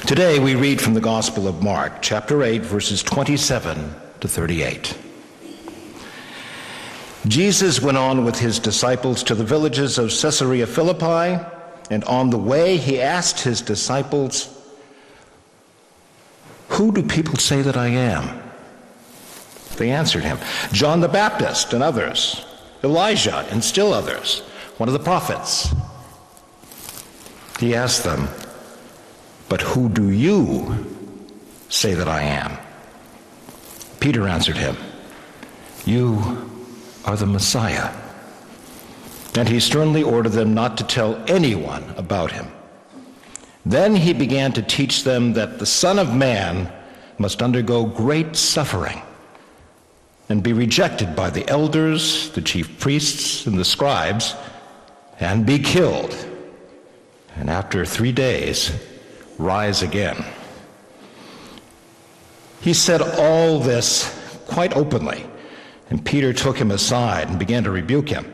Today we read from the Gospel of Mark, chapter 8, verses 27 to 38. Jesus went on with his disciples to the villages of Caesarea Philippi, and on the way he asked his disciples, "Who do people say that I am?" They answered him, "John the Baptist and others, Elijah and still others, one of the prophets." He asked them, "But who do you say that I am?" Peter answered him, "You are the Messiah." And he sternly ordered them not to tell anyone about him. Then he began to teach them that the Son of Man must undergo great suffering and be rejected by the elders, the chief priests, and the scribes, and be killed, and after 3 days rise again. He said all this quite openly, and Peter took him aside and began to rebuke him.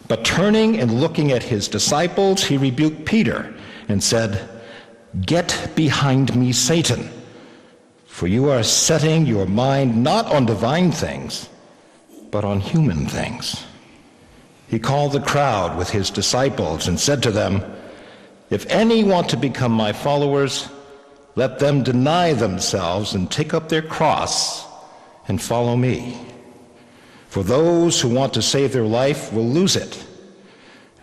But turning and looking at his disciples, he rebuked Peter and said, "Get behind me, Satan, for you are setting your mind not on divine things, but on human things." He called the crowd with his disciples and said to them, "If any want to become my followers, let them deny themselves and take up their cross and follow me. For those who want to save their life will lose it,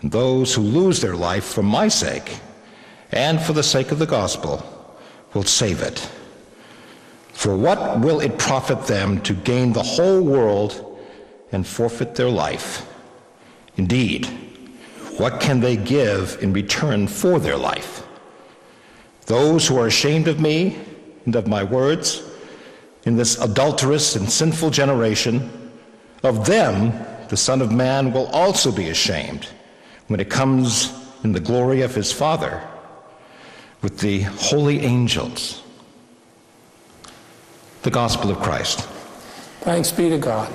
and those who lose their life for my sake and for the sake of the gospel will save it. For what will it profit them to gain the whole world and forfeit their life? Indeed, what can they give in return for their life? Those who are ashamed of me and of my words in this adulterous and sinful generation, of them the Son of Man will also be ashamed when it comes in the glory of his Father with the holy angels." The Gospel of Christ. Thanks be to God.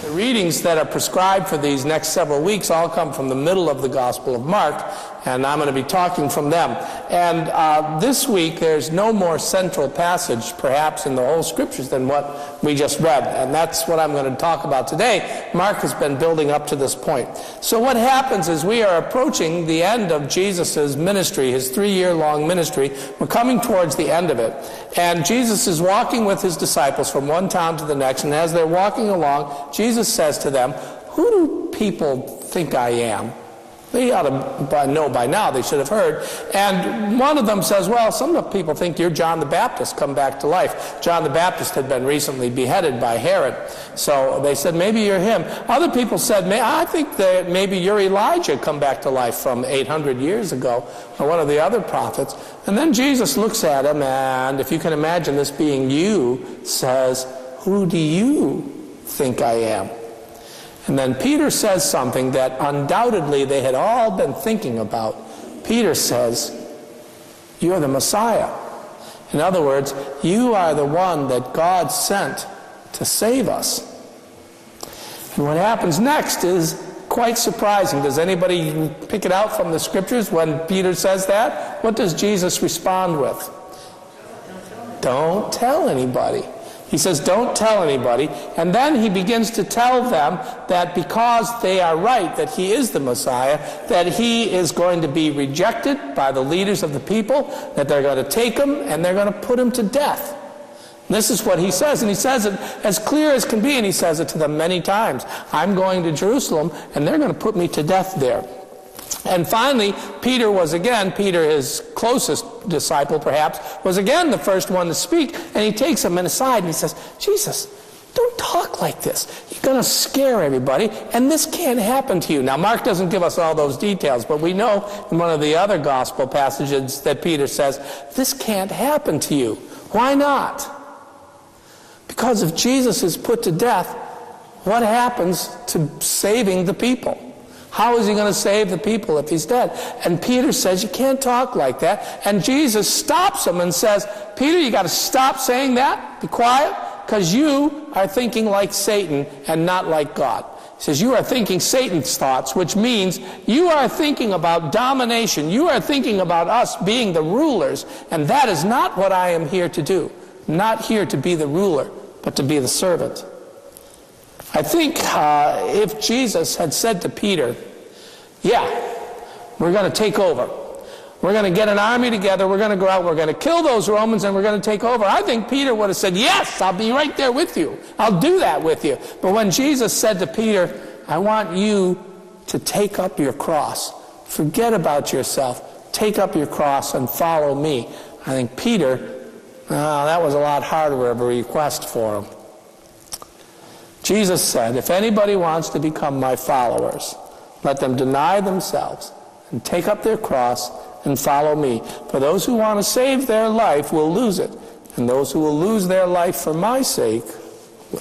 The readings that are prescribed for these next several weeks all come from the middle of the Gospel of Mark, and I'm going to be talking from them. And this week there's no more central passage perhaps in the whole scriptures than what we just read, and that's what I'm going to talk about today. Mark has been building up to this point. So what happens is we are approaching the end of Jesus' ministry, his 3-year-long ministry. We're coming towards the end of it, and Jesus is walking with his disciples from one town to the next, and as they're walking along, Jesus says to them, "Who do people think I am?" They ought to know by now, they should have heard. And one of them says, "Well, some people think you're John the Baptist come back to life." John the Baptist had been recently beheaded by Herod. So they said, "Maybe you're him." Other people said, "I think that maybe you're Elijah come back to life from 800 years ago, or one of the other prophets." And then Jesus looks at him, and if you can imagine this being you, says, "Who do you think I am?" And then Peter says something that undoubtedly they had all been thinking about. Peter says, "You're the Messiah." In other words, you are the one that God sent to save us. And what happens next is quite surprising. Does anybody pick it out from the scriptures when Peter says that? What does Jesus respond with? Don't tell anybody. He says, "Don't tell anybody." And then he begins to tell them that because they are right, that he is the Messiah, that he is going to be rejected by the leaders of the people, that they're going to take him and they're going to put him to death. And this is what he says, and he says it as clear as can be, and he says it to them many times. "I'm going to Jerusalem, and they're going to put me to death there." And finally, Peter, his closest disciple perhaps, was again the first one to speak, and he takes him aside and he says, "Jesus, don't talk like this. You're going to scare everybody, and this can't happen to you." Now, Mark doesn't give us all those details, but we know in one of the other gospel passages that Peter says, "This can't happen to you." Why not? Because if Jesus is put to death, what happens to saving the people? How is he going to save the people if he's dead? And Peter says, "You can't talk like that." And Jesus stops him and says, "Peter, you got to stop saying that. Be quiet, because you are thinking like Satan and not like God." He says, you are thinking Satan's thoughts, which means you are thinking about domination. You are thinking about us being the rulers, and that is not what I am here to do. I'm not here to be the ruler, but to be the servant. I think if Jesus had said to Peter, yeah, we're going to take over. We're going to get an army together. We're going to go out. We're going to kill those Romans, and we're going to take over. I think Peter would have said, yes, I'll be right there with you. I'll do that with you. But when Jesus said to Peter, I want you to take up your cross. Forget about yourself. Take up your cross and follow me. I think Peter, that was a lot harder of a request for him. Jesus said, if anybody wants to become my followers, let them deny themselves and take up their cross and follow me. For those who want to save their life will lose it, and those who will lose their life for my sake,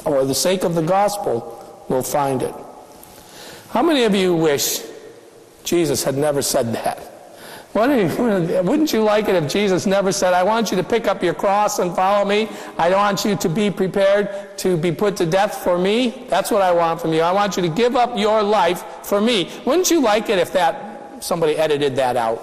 or the sake of the gospel, will find it. How many of you wish Jesus had never said that? Wouldn't you like it if Jesus never said, I want you to pick up your cross and follow me. I want you to be prepared to be put to death for me. That's what I want from you. I want you to give up your life for me. Wouldn't you like it if somebody edited that out?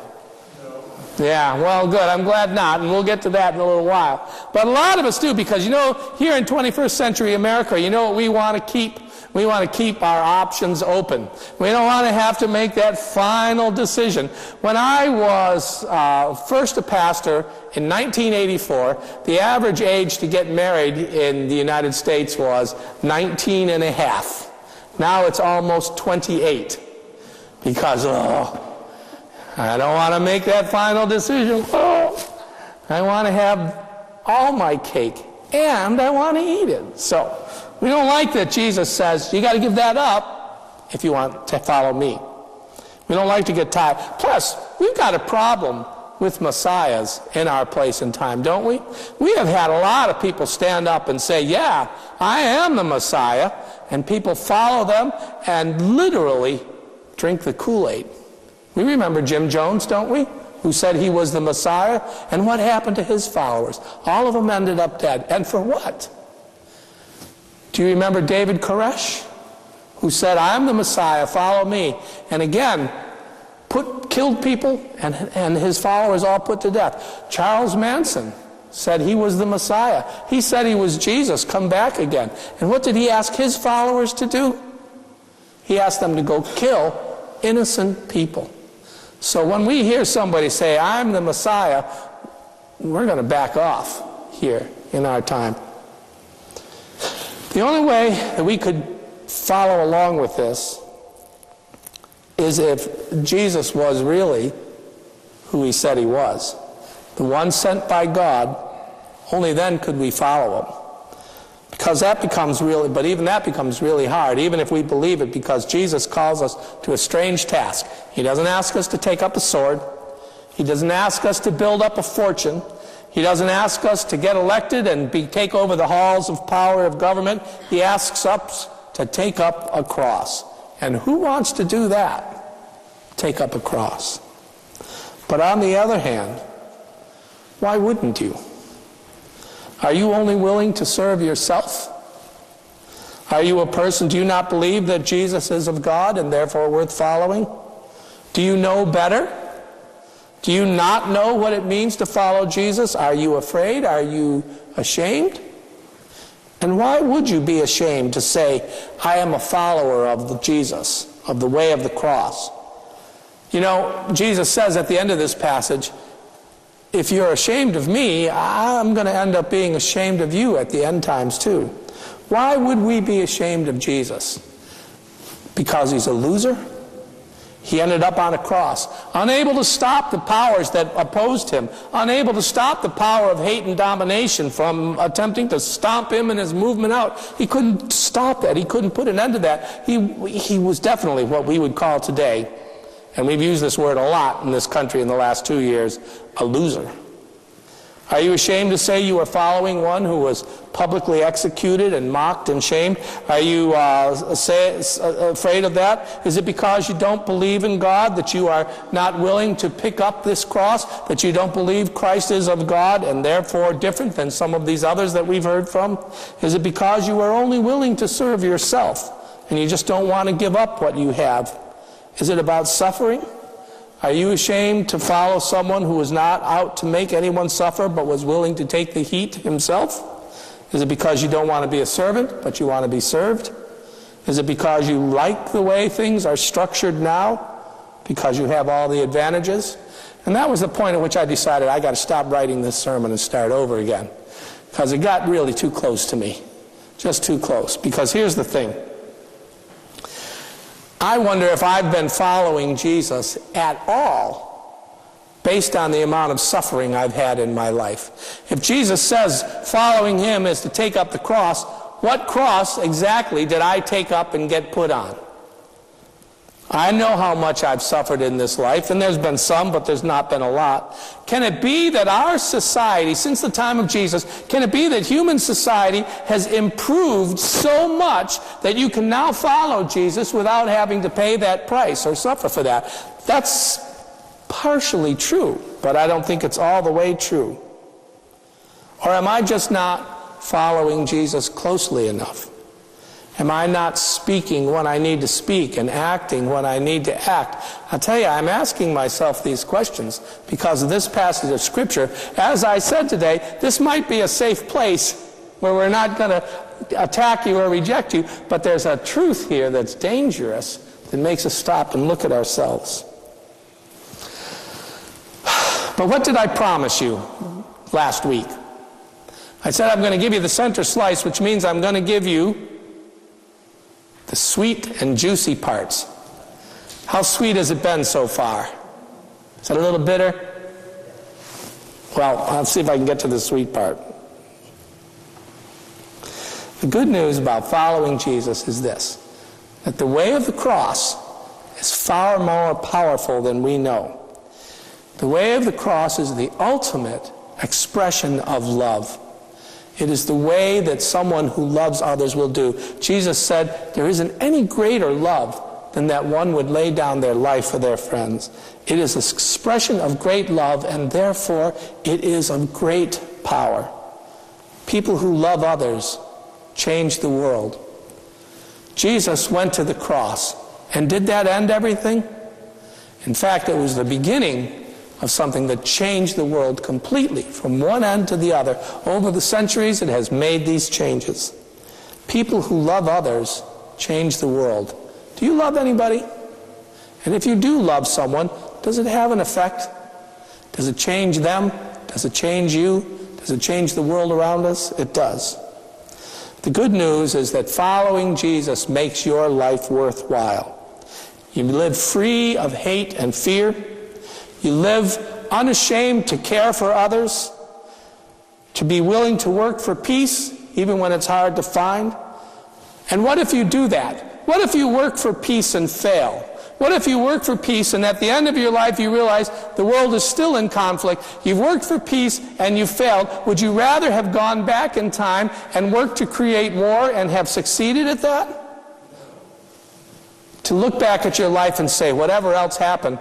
No. Yeah, well, good. I'm glad not, and we'll get to that in a little while. But a lot of us do, because, here in 21st century America, what we want to keep? We want to keep our options open. We don't want to have to make that final decision. When I was first a pastor in 1984, the average age to get married in the United States was 19 and a half. Now it's almost 28. Because, I don't want to make that final decision. I want to have all my cake, and I want to eat it. So, we don't like that Jesus says, you got to give that up if you want to follow me. We don't like to get tied. Plus, we've got a problem with messiahs in our place and time, don't we? We have had a lot of people stand up and say, yeah, I am the Messiah, and people follow them and literally drink the Kool-Aid. We remember Jim Jones, don't we? Who said he was the Messiah, and what happened to his followers? All of them ended up dead. And for what? Do you remember David Koresh, who said, I'm the Messiah, follow me? And again, killed people, and his followers all put to death. Charles Manson said he was the Messiah. He said he was Jesus, come back again. And what did he ask his followers to do? He asked them to go kill innocent people. So when we hear somebody say, I'm the Messiah, we're going to back off here in our time. The only way that we could follow along with this is if Jesus was really who he said he was, the one sent by God. Only then could we follow him. Because that becomes really hard, even if we believe it, because Jesus calls us to a strange task. He doesn't ask us to take up a sword. He doesn't ask us to build up a fortune. He doesn't ask us to get elected and take over the halls of power of government. He asks us to take up a cross. And who wants to do that? Take up a cross. But on the other hand, why wouldn't you? Are you only willing to serve yourself? Are you a person, do you not believe that Jesus is of God and therefore worth following? Do you know better? Do you not know what it means to follow Jesus? Are you afraid? Are you ashamed? And why would you be ashamed to say, I am a follower of Jesus, of the way of the cross? Jesus says at the end of this passage, if you're ashamed of me, I'm going to end up being ashamed of you at the end times too. Why would we be ashamed of Jesus? Because he's a loser? He ended up on a cross, unable to stop the powers that opposed him, unable to stop the power of hate and domination from attempting to stomp him and his movement out. He couldn't stop that. He couldn't put an end to that. He was definitely what we would call today, and we've used this word a lot in this country in the last 2 years, a loser. Are you ashamed to say you are following one who was publicly executed and mocked and shamed? Are you afraid of that? Is it because you don't believe in God that you are not willing to pick up this cross, that you don't believe Christ is of God and therefore different than some of these others that we've heard from? Is it because you are only willing to serve yourself and you just don't want to give up what you have? Is it about suffering? Are you ashamed to follow someone who was not out to make anyone suffer but was willing to take the heat himself? Is it because you don't want to be a servant but you want to be served? Is it because you like the way things are structured now? Because you have all the advantages? And that was the point at which I decided I got to stop writing this sermon and start over again. Because it got really too close to me. Just too close. Because here's the thing. I wonder if I've been following Jesus at all based on the amount of suffering I've had in my life. If Jesus says following him is to take up the cross, what cross exactly did I take up and get put on? I know how much I've suffered in this life, and there's been some, but there's not been a lot. Can it be that our society, since the time of Jesus, can it be that human society has improved so much that you can now follow Jesus without having to pay that price or suffer for that? That's partially true, but I don't think it's all the way true. Or am I just not following Jesus closely enough? Am I not speaking when I need to speak and acting when I need to act? I'll tell you, I'm asking myself these questions because of this passage of Scripture. As I said today, this might be a safe place where we're not going to attack you or reject you, but there's a truth here that's dangerous that makes us stop and look at ourselves. But what did I promise you last week? I said I'm going to give you the center slice, which means I'm going to give you the sweet and juicy parts. How sweet has it been so far? Is it a little bitter? Well, I'll see if I can get to the sweet part. The good news about following Jesus is this, that the way of the cross is far more powerful than we know. The way of the cross is the ultimate expression of love. It is the way that someone who loves others will do. Jesus said, there isn't any greater love than that one would lay down their life for their friends. It is an expression of great love, and therefore it is of great power. People who love others change the world. Jesus went to the cross, and did that end everything? In fact, it was the beginning of something that changed the world completely from one end to the other. Over the centuries, it has made these changes. People who love others change the world. Do you love anybody? And if you do love someone, does it have an effect? Does it change them? Does it change you? Does it change the world around us? It does. The good news is that following Jesus makes your life worthwhile. You live free of hate and fear. You live unashamed to care for others, to be willing to work for peace, even when it's hard to find. And what if you do that? What if you work for peace and fail? What if you work for peace and at the end of your life you realize the world is still in conflict, you've worked for peace and you failed? Would you rather have gone back in time and worked to create war and have succeeded at that? To look back at your life and say, whatever else happened,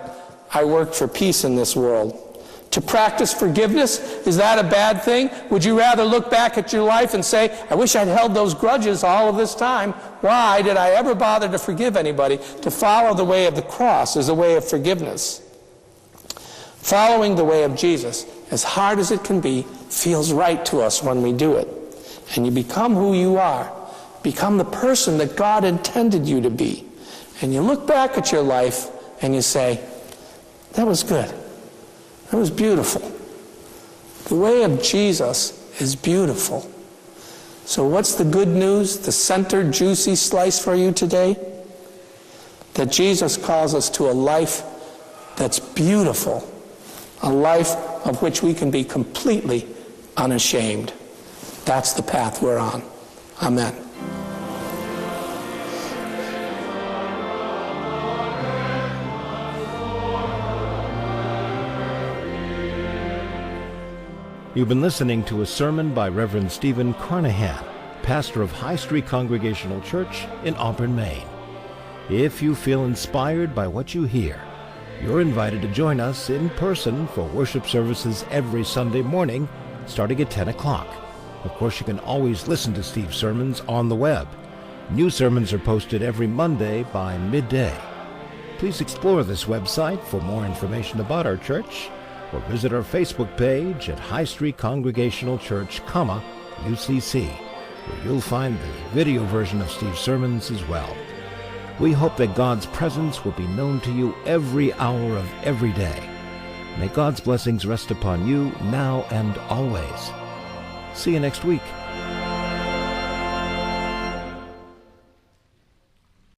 I worked for peace in this world. To practice forgiveness, is that a bad thing? Would you rather look back at your life and say, I wish I'd held those grudges all of this time. Why did I ever bother to forgive anybody? To follow the way of the cross is a way of forgiveness. Following the way of Jesus, as hard as it can be, feels right to us when we do it. And you become who you are. Become the person that God intended you to be. And you look back at your life and you say, that was good. That was beautiful. The way of Jesus is beautiful. So what's the good news, the center juicy slice for you today? That Jesus calls us to a life that's beautiful, a life of which we can be completely unashamed. That's the path we're on. Amen. You've been listening to a sermon by Reverend Stephen Carnahan, pastor of High Street Congregational Church in Auburn, Maine. If you feel inspired by what you hear, you're invited to join us in person for worship services every Sunday morning, starting at 10 o'clock. Of course, you can always listen to Steve's sermons on the web. New sermons are posted every Monday by midday. Please explore this website for more information about our church, or visit our Facebook page at High Street Congregational Church, UCC, where you'll find the video version of Steve's sermons as well. We hope that God's presence will be known to you every hour of every day. May God's blessings rest upon you now and always. See you next week.